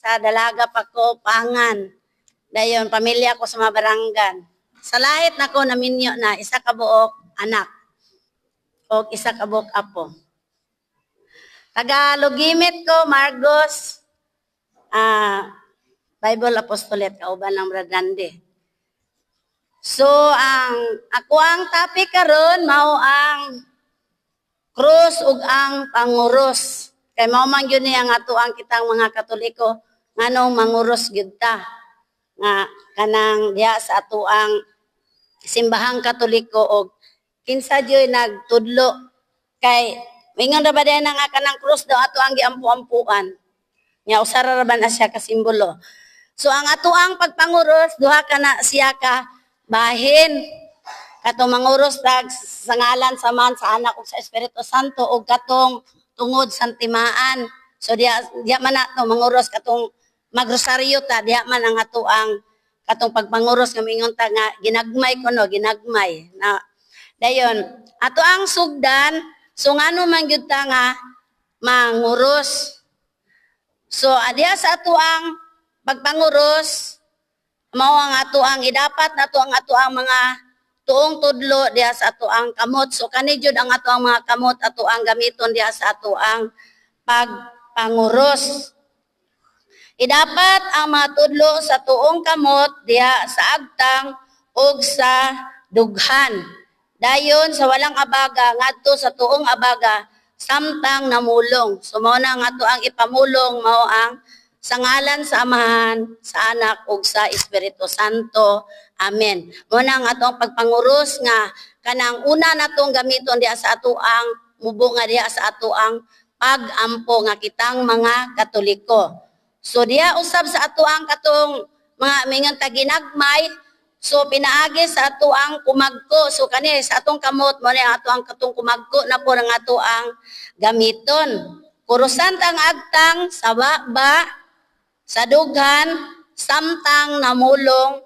Sa dalaga pa ko pangan. Dayon pamilya ko sa mabarangan. Sa lahit na ko naminyo na isa ka buok anak o isa ka buok apo. Taga Lugimit ko, Margos, Bible Apostolate, kauban ng Bradande. So, ako ang topic karon mao ang krus ug ang panguros. Kay mao man gyud niya nga ang kitang mga Katoliko nganong manguros gyud ta. Nga kanang diha sa ato ang simbahang Katoliko og kinsa joy nagtudlo kay mingon ra ba din nga kanang krus daw ato ang giampu-ampuan. Nya usara ra ba na siya ka simbolo. So ang ato ang pagpanguros duha ka na siya ka bahin. Katong manguros tag sa ngalan sa Man sa Anak ug sa Espiritu Santo ug katong tungod sa timaan. So diya man nato manguros katong magrosaryo ta diya man ang ato ang katong pagpanguros nga mingon ta nga ginagmay ko no ginagmay na dayon ato ang sugdan. So ngano man gyud ta nga manguros. So adiya sa ato ang pagpanguros mao ang ato ang idapat nato ang ato ang mga tuong tudlo diya sa ato ang kamot. So kani jud ang ato ang mga kamot ato ang gamiton diya sa ato ang pagpanguros. Idapat ang mga tudlo sa tuong kamot diya sa agtang ug sa dughan. Dayon sa walang abaga ngadto sa tuong abaga samtang namulong. So mao na nga to ang ipamulong mao ang sa ngalan sa Amahan, sa Anak ug sa Espiritu Santo. Amen. Mao na nga atong pagpanguros nga kanang una natong gamiton diha sa ato ang mubo nga diha sa ato ang pagampo nga kitang mga Katoliko. So diha usab sa ato ang katong mga mingon ta ginagmay. So pinaagi sa ato ang kumagko. So kani sa atong kamot mo na ato ang katong kumagko na po ang ato ang gamiton. Kurusan ang agtang sa baba, sa dughan, samtang namulong,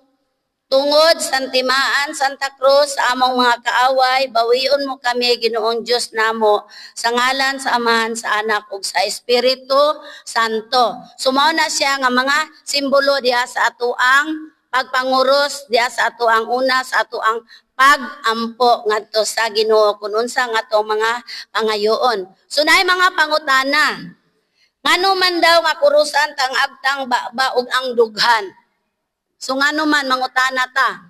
tungod sa timaan Santa Cruz sa among mga kaaway, bawion mo kami Ginoong Dios namo sa ngalan sa Amahan, sa Anak ug sa Espiritu Santo. Sumao na siya nga mga simbolo diha sa ato ang pagpanguros diya sa ato ang una sa ato ang pagampo ngadto sa Ginoo kun unsa nga ato mga pangayoon. So naay mga pangutana. Ngano man daw nga kurusan tang agtang baba ug ang dughan? So ngano man mangutana ta?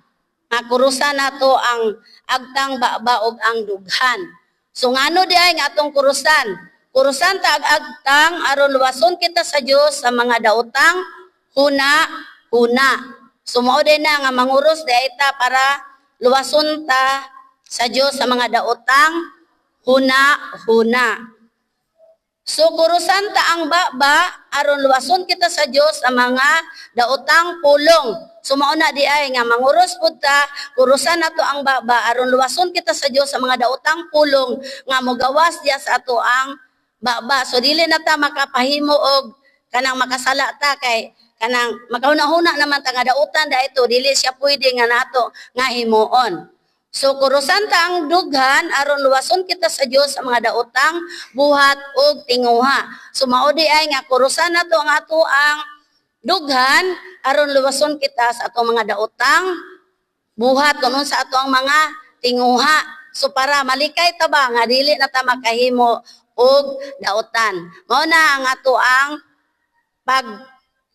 Nga kurusan nato ang agtang baba ug ang dughan. So ngano di ay nga atong kurusan? Kurusan ta agtang aron luwason kita sa Dios sa mga daotang huna-huna. Sumao din na nga manguros di ta para luwason ta sa Dios sa mga daotang huna-huna. So kurusan ta ang baba aron luwason kita sa Dios sa mga daotang pulong. Sumao na di ay nga manguros pud ta, kurusan nato ang baba aron luwason kita sa Dios sa mga daotang pulong nga mogawas diya sa ato ang baba. So dili na ta makapahimo og kanang makasala ta kay kanang makahuna-huna naman ta nga dautan da ito dili siya pwede nga nato nga himuon. So kurusan ta ang dughan aron luwason kita sa Dios sa mga daotang buhat ug tinguha. So mao di ay nga kurusan nato ang ato ang dughan aron luwason kita sa ato mga daotang buhat kuno sa ato ang mga tinguha. So para malikay ta ba nga dili na ta makahimo og dautan. Mao na ang ato ang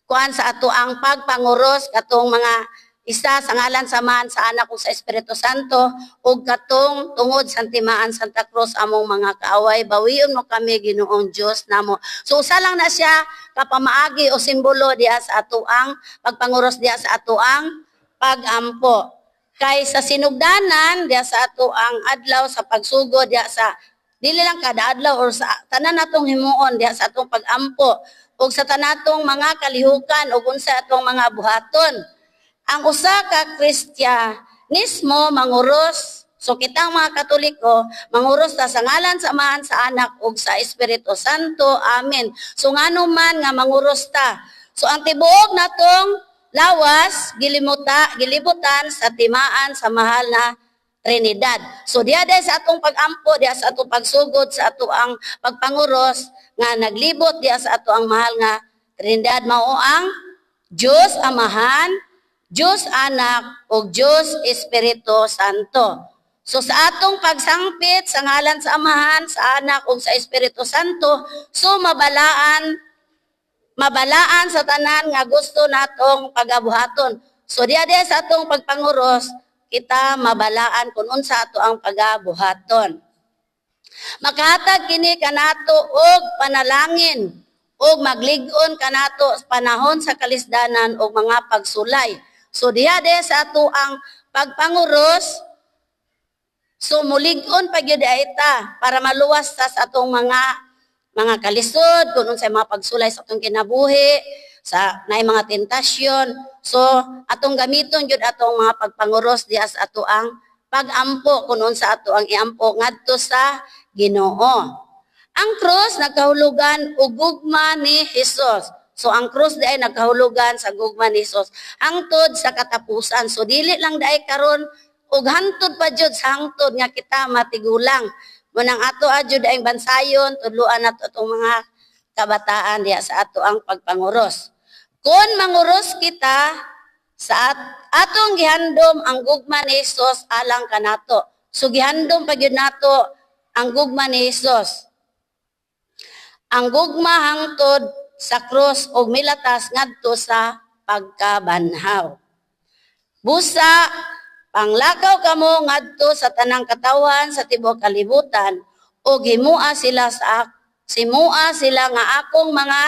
kuan sa ato ang pagpanguros katong mga isa sa ngalan sa Man, sa Anak ug sa Espiritu Santo ug katong tungod sa timaan Santa Cruz among mga kaaway, bawion mo kami Ginoong Dios namo. So usa lang na siya kapamaagi o simbolo diha sa ato ang pagpanguros diha sa ato ang pagampo. Kay sa sinugdanan diha sa ato ang adlaw sa pagsugod diha sa dili lang kada adlaw or sa tanan natong himuon diha sa atong pagampo ug sa tanatong mga kalihukan ug unsa atong mga buhaton. Ang usa ka Kristyanismo manguros. So kitang mga Katoliko manguros ta sa ngalan sa Amahan, sa Anak ug sa Espiritu Santo. Amen. So ngano man nga manguros ta. So ang tibuok natong lawas gilibutan sa timaan sa mahal na Trinidad. So diya sa atong pagampo, diya sa atong pagsugod sa ato ang pagpanguros nga naglibot diya sa ato ang mahal nga Trinidad mao ang Diyos Amahan, Diyos Anak, o Diyos Espiritu Santo. So sa atong pagsangpit sa ngalan sa Amahan, sa Anak, o sa Espiritu Santo, so mabalaan sa tanan nga gusto natong pagabuhaton. So diya sa atong pagpanguros, kita mabalaan kung unsa ato ang pagabuhaton. Makahatag kini kanato og panalangin og maglig-on kanato panahon sa kalisdanan og mga pagsulay. So diha sa ato ang pagpanguros, so mulig-on pa gyud ita para maluwas sa atong mga kalisod kung unsay mga pagsulay sa atong kinabuhi, sa naay mga tentasyon. So atong gamiton gyud atong mga pagpanguros diha sa ato ang pag-ampo kung unsa ato ang iampo ngadto sa Ginoo. Ang krus nagkahulugan og gugma ni Hesus. So ang krus diay nagkahulugan sa gugma ni Hesus hangtod sa katapusan. So dili lang diay karon ug hangtod pa jud sa hangtod nga kita matigulang. Munang ato adyo daing bansayon, tudloan nato atong mga kabataan diya sa ato ang pagpanguros. Kung manguros kita sa atong gihandom ang gugma ni Hesus alang kanato. So gihandom pa gyud nato ang gugma ni Hesus. Ang gugma hangtod sa krus og milatas ngadto sa pagkabanhaw. Busa panglakaw kamo ngadto sa tanang katawan sa tibuok kalibutan ug himua sila nga akong mga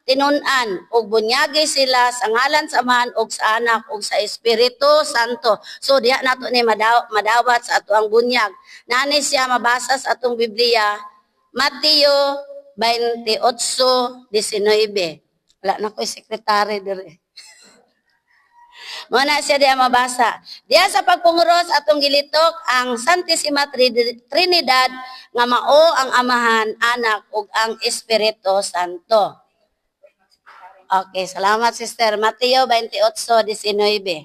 tinun-an ug bunyagi sila sa ngalan sa Amahan ug sa Anak ug sa Espiritu Santo. So diha nato ni madawat sa ato ang bunyag. Nani siya mabasa sa atong Biblia, Mateo 28:19. Wala na ko'y sekretary dire. Muna siya diya mabasa. Diya sa pagpunguros atong gilitok ang Santissima Trinidad nga mao ang Amahan, Anak ug ang Espiritu Santo. Okay, salamat sister. Mateo 28:19.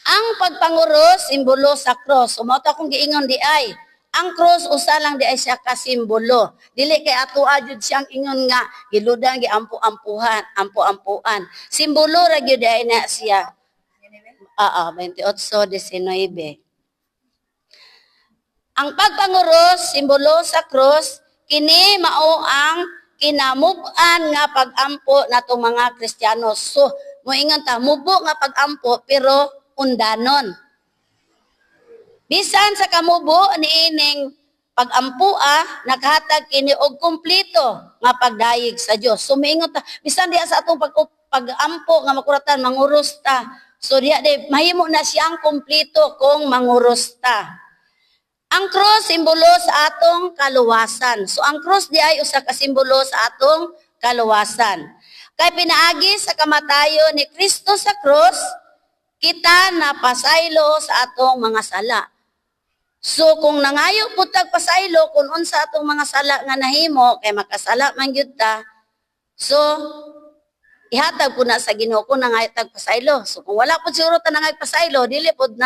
Ang pagpanguros simbolo sa cross. Sumoto akong giingon di ay ang cross usa lang di ay siya ka simbolo. Dili kay ato jud siyang ingon nga giludan giampu-ampuhan. Simbolo ra gyud ay na siya. 28:19. Ang pagpanguros simbolo sa cross kini mao ang kinamub-an nga pag-ampo natong mga Kristiyano. So moingon ta mubo nga pag-ampo pero undanon. Bisan sa kamubo niining pag-ampua nakahatag kini og kumpleto nga pagdayeg sa Dios. So moingon ta bisan diha sa atong pag-ampo nga makuratan manguros ta. So diha mahimo na siyang kumpleto kung manguros ta. Ang cross simbolo sa atong kaluwasan. So ang cross di ay usa ka simbolo sa atong kaluwasan. Kay pinaagi sa kamatayon ni Kristo sa cross, kita napasaylo sa atong mga sala. So kung nangayo pud tag pasaylo kung unsa atong mga sala nga nahimo kay makasala man gyud ta. So ihatag po na sa Ginoo kung nangayo tag pasaylo. So kung wala pud siguro ta nangayo pasaylo, dili pud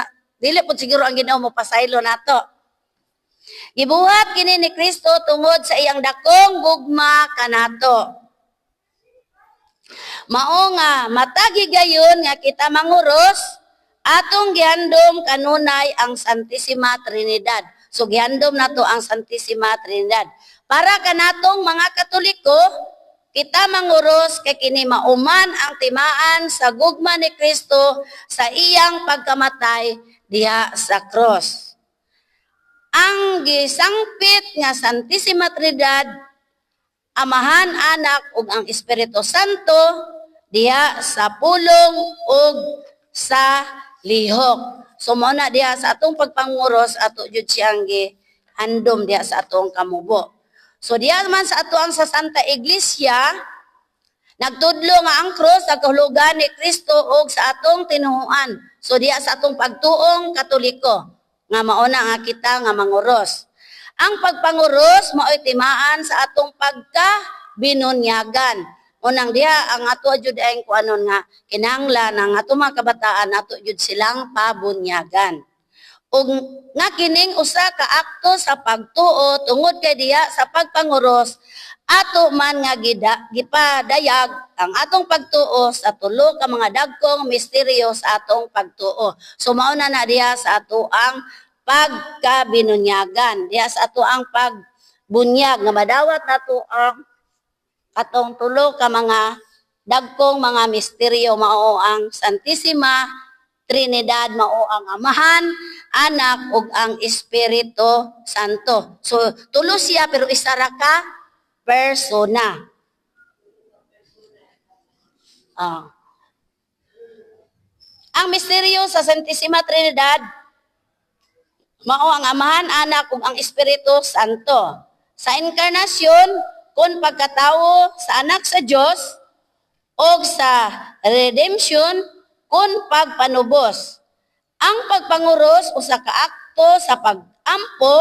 siguro ang Ginoo mo pasaylo nato. Gibuhat kini ni Kristo tungod sa iyang dakong gugma kanato. Mao nga matagi gayon nga kita manguros atong gihandom kanunay ang Santissima Trinidad. So gihandom nato ang Santissima Trinidad. Para kanatong mga Katoliko, kita manguros kay kini mauman ang timaan sa gugma ni Kristo sa iyang pagkamatay diha sa cross. Ang gisangpit nga Santissima Trinidad, Amahan, Anak ug ang Espiritu Santo diha sa pulong ug sa lihok. So mao na diha sa atong pagpanguros ato jud siyang gihandom diha sa atong kamubo. So diha man sa ato ang sa Santa Iglesia nagtudlo nga ang cross nagkahulugan ni Kristo ug sa atong tinuhuan. So diha sa atong pagtuong Katoliko nga mauna nga kita nga manguros. Ang pagpanguros mao'y timaan sa atong pagkabinunyagan. Unang diha ang ato jud ay kuanon nga kinahanglan ang ato mga kabataan ato jud silang pabunyagan. ug nga kining usa ka akto sa pagtuo tungod kay diha sa pagpanguros ato man nga gipadayag ang atong pagtuo sa tulo ka mga dagkong misteryo sa atong pagtuo. So mao na diha sa ato ang pagkabinunyagan, diha sa ato ang pagbunyag nga madawat nato ang atong tulo ka mga dagkong mga misteryo, mao ang Santissima Trinidad, mao ang Amahan, Anak ug ang Espiritu Santo. So tulo siya pero isa ra ka persona. Ang misteryo sa Santissima Trinidad, mao ang Amahan, Anak ug ang Espiritu Santo. Sa inkarnasyon, kung pagkatawo sa anak sa Dios o sa redemption, kung pagpanubos. Ang pagpanguros usa ka akto sa pagampo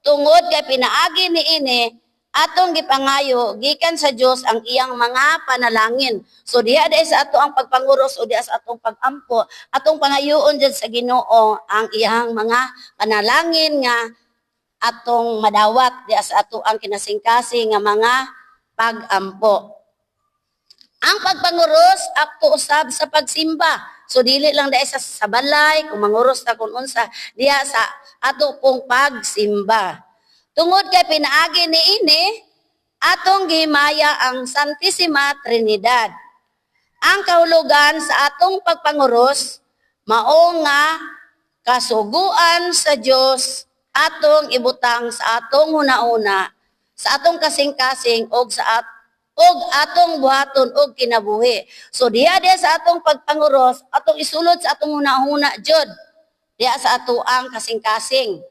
tungod kay pinaagi niini atong gipangayo gikan sa Dios ang iyang mga panalangin. So diha sa ato ang pagpanguros o diha sa atong pagampo, atong pangayoon dyan sa Ginoo ang iyang mga panalangin nga atong madawat diha sa ato ang kinasingkasing nga mga pagampo. Ang pagpanguros akto usab sa pagsimba. So dili lang dai sa balay kung manguros ta kun unsa diha sa ato pong pagsimba. Tungod kay pinaagi niini atong gihimaya ang Santissima Trinidad. Ang kahulugan sa atong pagpanguros mao nga kasuguan sa Dios atong ibutang sa atong una-una, sa atong kasing-kasing og sa atong buhaton og kinabuhi. So diha sa atong pagpanguros, atong isulod sa atong una-una jud. Diha sa ato ang kasing-kasing.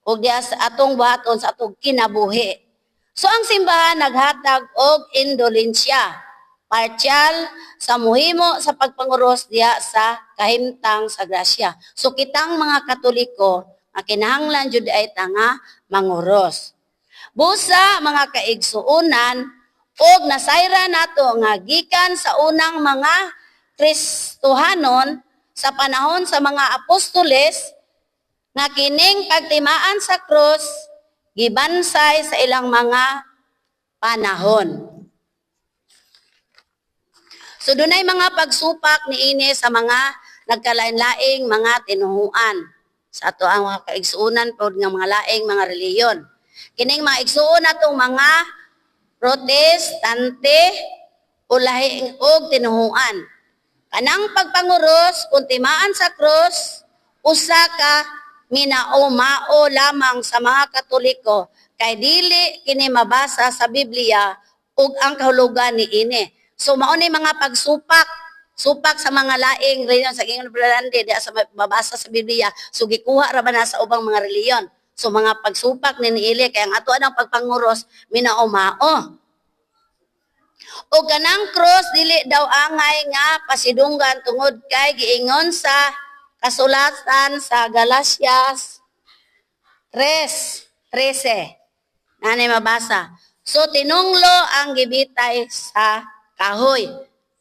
Og diha sa atong buhaton sa atong kinabuhi. So ang simbahan naghatag og indulensya, partial sa muhimo sa pagpanguros diha sa kahimtang sa grasya. So kitang mga Katoliko, kinahanglan jud ay tanga manguros. Busa mga kaigsuonan, og nasayra nato nga gikan sa unang mga Kristohanon sa panahon sa mga apostoles nga kining pagtimaan sa krus gibansay sa ilang mga panahon. So dunay mga pagsupak niini sa mga nagkalain-laing mga tinuhuan sa ato ang mga kaigsuonan pod nga mga laing mga reliyon. Kining mga igsuon natong mga Protestante o lahing og tinuhuan. Kanang pagpanguros kung timaan sa krus, usa ka minaumao lamang sa mga Katoliko kay dili kini mabasa sa Biblia ug ang kahulugan niini. So mao ni mga pagsupak sa mga laing reliyon sa ingon Brolande di sa mabasa sa Biblia, so gikuha ra ba na sa ubang mga reliyon. So mga pagsupak ni niili kay ang ato ang pagpanguros minaumao. O kanang cross dili daw angay nga pasidunggan tungod kay giingon sa kasulatan sa Galatias 3:13. Nanay mabasa. So tinunglo ang gibitay sa kahoy.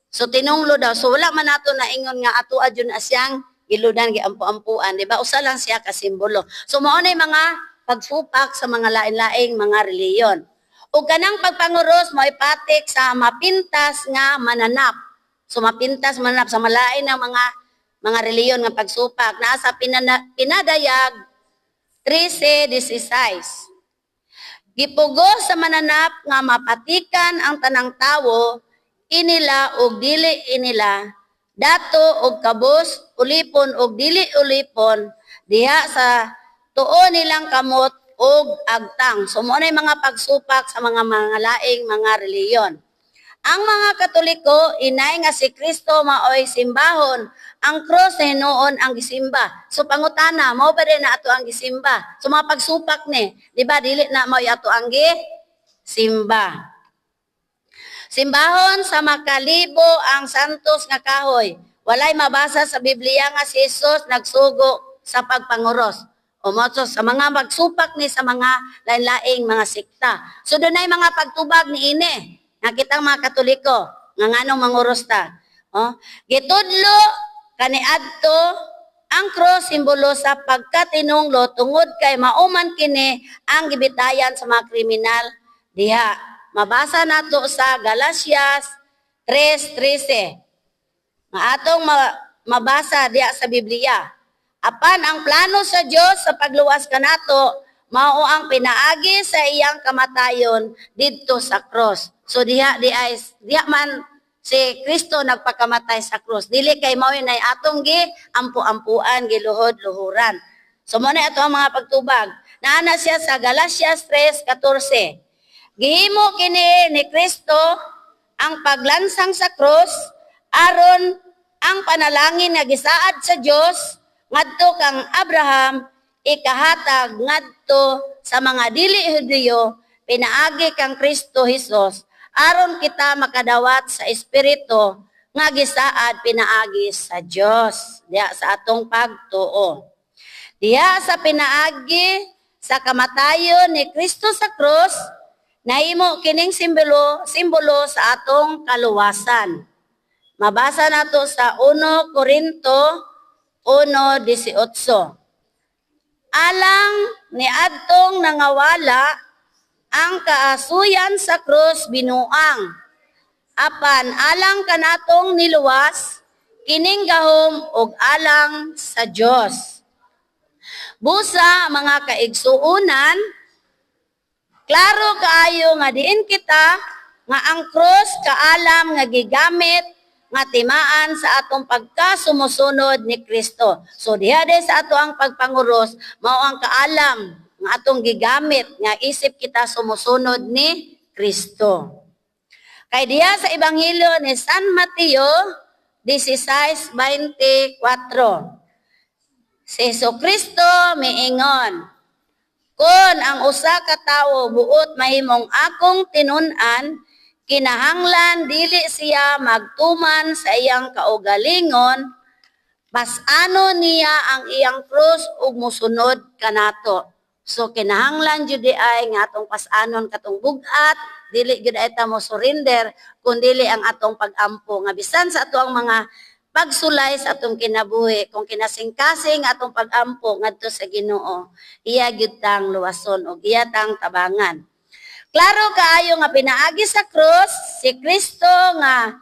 So tinunglo daw. So wala man nato na ingon nga ato adyon asyang giludan giampo-ampuan, di ba? Usa lang siya ka simbolo. So mao nay mga pagsupak sa mga lain-laing mga reliyon. O kanang pagpanguros mo ipatik sa mapintas nga mananap. So mapintas mananap sa malain ng mga reliyon nga pagsupak naa sa pinadayag 13:16. Gipugo sa mananap nga mapatikan ang tanang tawo inila og dili inila dato og kabos ulipon og dili ulipon diha sa tuo nilang kamot og agtang. So mo nay mga pagsupak sa mga laing mga reliyon. Ang mga Katoliko inay nga si Kristo maoy simbahon, ang cross noon ang gisimba. So pangutana, mao ba din na ato ang gisimba? So mga pagsupak ni, di ba dili na mao ato ang gisimba. Simbahon sa makalibo ang santos nga kahoy. Walay mabasa sa Biblia nga si Jesus nagsugo sa pagpanguros. O moto sa mga magsupak ni sa mga lain-laing mga sikta. So dunay mga pagtubag ni ini nga kitang mga Katoliko nga nganong manguros ta. Gitudlo kaniadto Ang cross simbolo sa pagkatinunglo tungod kay mauman kini ang gibitayan sa mga kriminal diha. Mabasa nato sa Galatias 3:13. Nga atong mabasa diha sa Biblia. Apan ang plano sa Dios sa pagluwas kanato mao ang pinaagi sa iyang kamatayon didto sa cross. So diha man si Kristo nagpakamatay sa krus. Dili kay mao nay atong gi ampu-ampuan giluhod-luhuran. So mo na ato ang mga pagtubag. Naana siya sa Galatias 3:14. Gihimo kini ni Kristo ang paglansang sa krus aron ang panalangin nga gisaad sa Dios ngadto kang Abraham ikahatag ngadto sa mga dili Hudiyo pinaagi kang Kristo Hesus aron kita makadawat sa espiritu nga gisaad pinaagi sa Dios diha sa atong pagtuo. Diha sa pinaagi sa kamatayon ni Kristo sa krus, nahimo kining simbolo sa atong kaluwasan. Mabasa nato sa 1 Korinto 1:18. Alang ni adtong nangawala ang kaasuyan sa krus binuang. Apan alang kanatong niluwas, kining gahom og alang sa Dios. Busa mga kaigsuunan, klaro kaayo nga diin kita nga ang krus kaalam nga gigamit nga timaan sa atong pagkasumusunod ni Kristo. So diha sa ato ang pagpanguros mao ang kaalam nga atong gigamit nga isip kita sumusunod ni Kristo. Kay diha sa Ebanghelyo ni San Mateo 16:24. Si Jesucristo miingon, "Kun ang usa ka tawo buot mahimong akong tinun-an, kinahanglan dili siya magtuman sa iyang kaugalingon, pasano niya ang iyang krus ug mosunod kanato." So kinahanglan jud ay nga atong pasanon katong bugat, dili jud ay ta mo surrender kundi ang atong pag-ampo nga bisan sa ato ang mga pagsulay sa atong kinabuhi kung kinasing-kasing atong pag-ampo ngadto sa Ginoo, iya gyud tang luwason ug iya tang tabangan. Klaro kaayo nga pinaagi sa krus si Kristo nga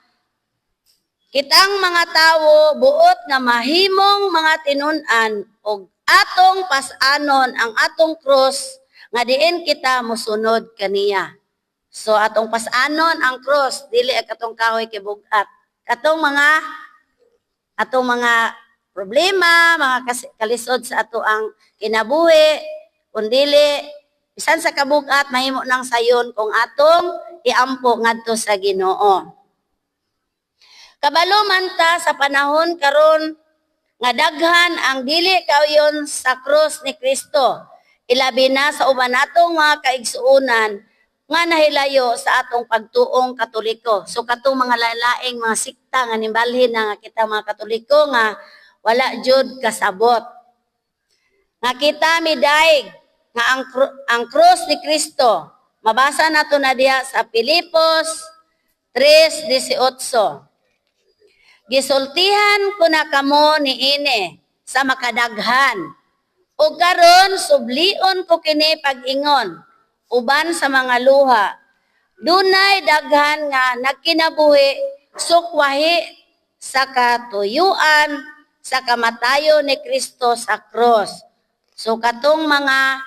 kitang mga tawo buot nga mahimong mga tinun-an ug atong pasanon ang atong krus nga diin kita mosunod kaniya. So atong pasanon ang krus dili katong kahoy kay bugat. Katong mga problema, mga kalisod sa ato ang kinabuhi, kundili bisan sa kabugat mahimo nang sayon kung atong iampo ngadto sa Ginoo. Kabalo man ta sa panahon karon nga daghan ang dili kauyon sa krus ni Kristo. Ilabi na sa uban natong mga kaigsuunan nga nahilayo sa atong pagtuong Katoliko. So katong mga lalaing mga sikta nga nimbalhin na nga kita mga Katoliko nga wala jud kasabot. Nga kita midaig nga ang krus ni Kristo. Mabasa nato na diha sa Pilipos 3:18. Gisultihan ko na kamo niini sa makadaghan. O karon sublion ko kini pag-ingon uban sa mga luha. Dunay daghan nga nagkinabuhi sukwahi sa katuyuan sa kamatayo ni Kristo sa cross. So katong mga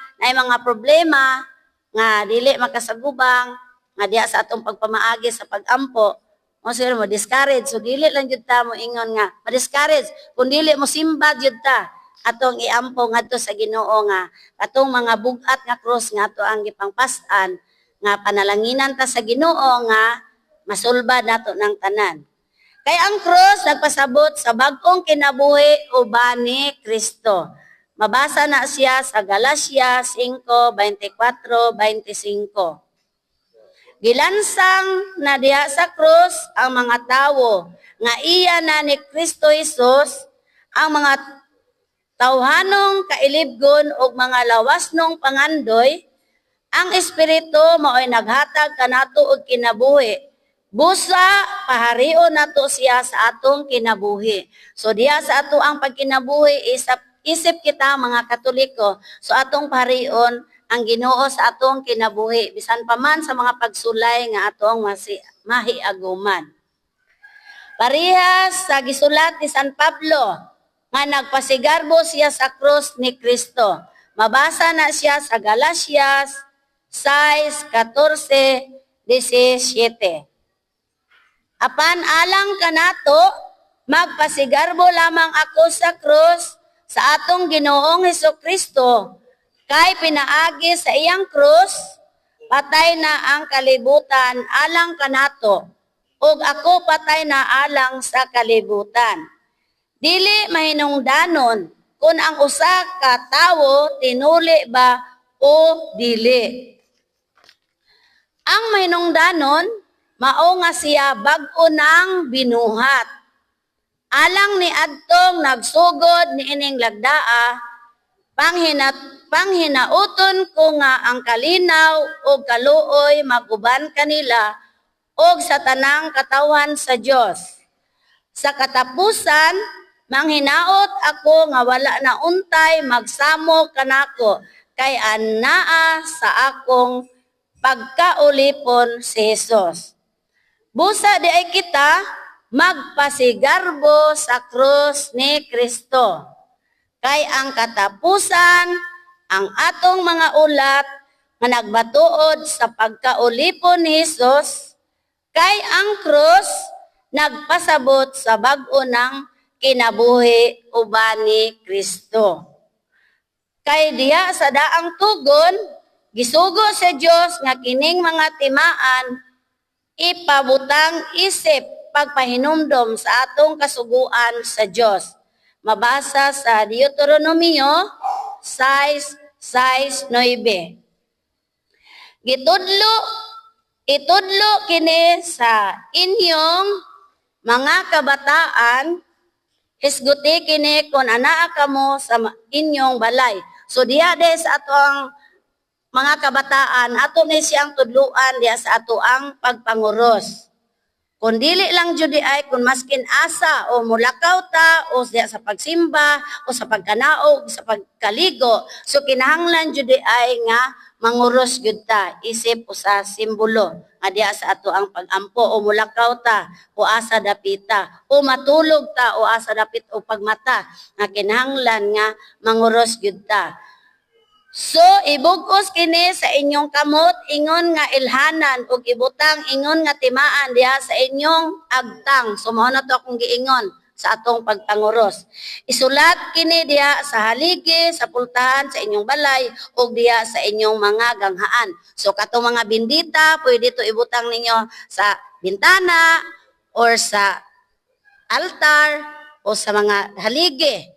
problema nga dili makasagubang nga diha sa atong pagpamaagi sa pag-ampo, mo sir mo discourage. So dili lang jud ta mo ingon nga ma-discourage kun dili mo simba jud ta atong iampo ngadto sa Ginoo nga katong mga bugat nga cross nga ato ang gipangpas-an nga panalanginan ta sa Ginoo nga masulbad nato ng tanan. Kay ang cross nagpasabot sa bag-ong kinabuhi uban ni Kristo. Mabasa na siya sa Galatias 5:24-25. Gilansang na diha sa krus ang mga tawo nga iya na ni Kristo Hesus, ang mga tawhanong kailibgon ug mga lawasnong pangandoy. Ang Espiritu mao'y naghatag kanato og kinabuhi Busa, paharion nato siya sa atong kinabuhi. So diya sa ato ang pagkinabuhi, isip kita mga Katoliko, so atong paharion ang Ginoo sa atong kinabuhi, bisan pa man sa mga pagsulay nga atong mahiaguman. Parehas sa gisulat ni San Pablo nga nagpasigarbo siya sa krus ni Kristo. Mabasa na siya sa Galatias 6:14-17. Apan alang kanato, magpasigarbo lamang ako sa krus sa atong Ginoong Hesukristo, kay pinaagi sa iyang krus, patay na ang kalibutan alang kanato, ug ako patay na alang sa kalibutan. Dili mahinungdanon kung ang usa ka tawo tinuli ba o dili. Ang mahinungdanon mao nga siya bag-o nang binuhat. Alang ni adtong nagsugod ni ining lagdaa, panghinauton ko nga ang kalinaw o kaluoy maguban kanila o sa tanang katawan sa Dios. Sa katapusan, manghinaot ako nga wala na untay magsamo kanako, kay anaa sa akong pagkaulipon si Jesus. Busa di ay kita magpasigarbo sa krus ni Kristo. Kay ang katapusan, ang atong mga ulat nga nagbatuod sa pagkaulipon ni Jesus, kay ang krus nagpasabot sa bag-o ng kinabuhi uban ni Kristo. Kay diha sa daang tugon, gisugo sa Dios nga kining mga timaan ipabutang isip pagpahinumdom sa atong kasuguan sa Dios. Mabasa sa Deuteronomio 6:9. Itudlo kini sa inyong mga kabataan, hisguti kini kung anaa kamo sa inyong balay. So diha sa ato ang mga kabataan, ato ni siyang tudluan diha sa ato ang pagpanguros. Kung dili lang jud ay kung maskin asa o mulakaw ta o diha sa pagsimba o sa pagkanaog, sa pagkaligo, so kinahanglan jud ay nga manguros jud ta isip o sa simbolo nga diha sa ato ang pagampo o mulakaw ta o asa dapita o matulog ta o asa dapit o pagmata nga kinahanglan nga manguros jud ta. So, ibugos kini sa inyong kamot, ingon nga ilhanan, ug ibutang ingon nga timaan diha sa inyong agtang. So, mao na to akong giingon sa atong pagpanguros. Isulat kini diha sa haligi, sa pultahan, sa inyong balay, ug diha sa inyong mga ganghaan. So, katong mga bindita, pwede to ibutang ninyo sa bintana, or sa altar, o sa mga haligi,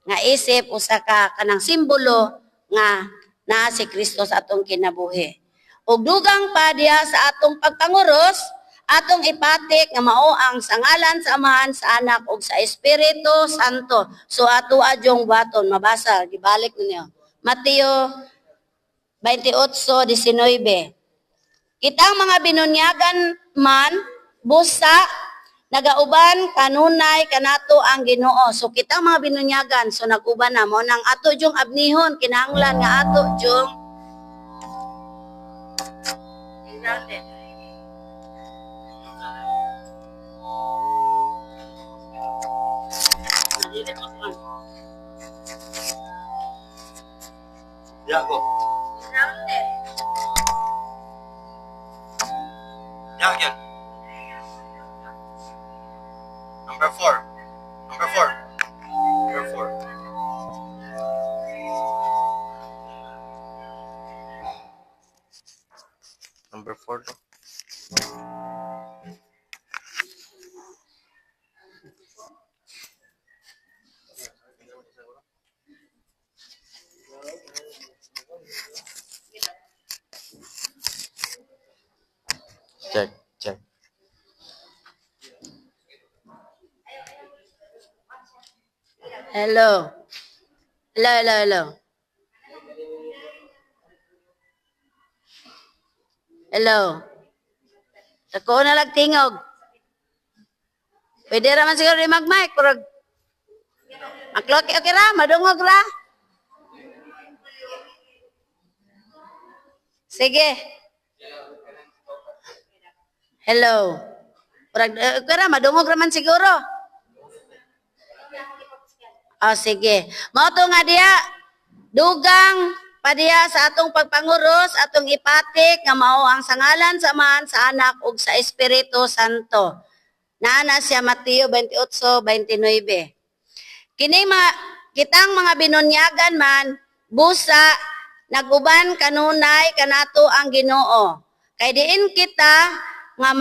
nga isip, o sa kanang simbolo, nga na si Kristo sa atong kinabuhi. Ug dugang pa diha sa atong pagpanguros, atong ipatik nga mao ang sa ngalan sa Amahan, sa Anak ug sa Espiritu Santo. So ato adyong buhaton, mabasa gibalik ninyo. Mateo 28:19. Kitang mga binunyagan man busa nagauban kanunay kanato ang Ginoo. So kitang mga binunyagan, so naguban na mo nang ato jung abnihon, kinahanglan nga ato jung Yago. Yago. Number 4. Number 4. Number 4. Number 4. Check, check. Hello. Hello. Hello. Ako na lang tingog. Pwede raman siguro di mag-mic, pero okay ra, madungog ra. Sige. Hello. Okay ra, madungog raman siguro. Oh, sige. Mao to nga diya, dugang pa diya sa atong pagpanguros, atong ipatik nga mao ang sangalan sa Ama, sa Anak ug sa Espiritu Santo. Naana siya Mateo 28:29. Kini kitang mga binunyagan man busa naguban kanunay kanato ang Ginoo. Kay diin kita nga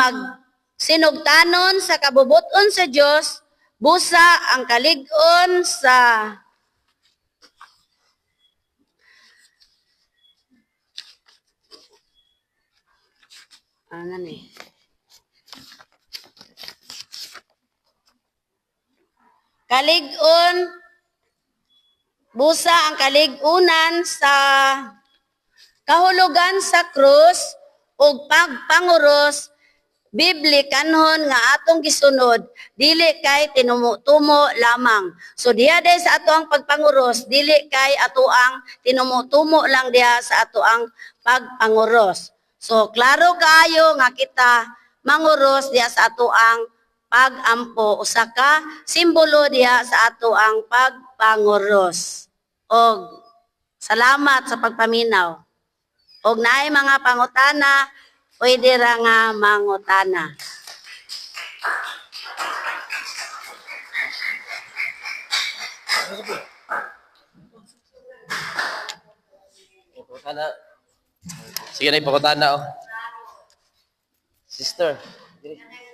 sinugtanon sa kabubuton sa Dios busa ang kalig-on sa ano ni? Kalig-on busa ang kalig-unan sa kahulugan sa krus ug pagpanguros biblikanhon nga atong gisunod dili kay tinumutumo lamang. So diha day sa ato ang pagpanguros dili kay ato ang tinumutumo lang diha sa ato ang pagpanguros. So klaro kaayo nga kita manguros diha sa ato ang pagampo usa ka simbolo diha sa ato ang pagpanguros. Og salamat sa pagpaminaw. Og naay mga pangutana, pwede ra nga mangutana. Ipakutana. Sige na ipakutana oh. Sister. Dili.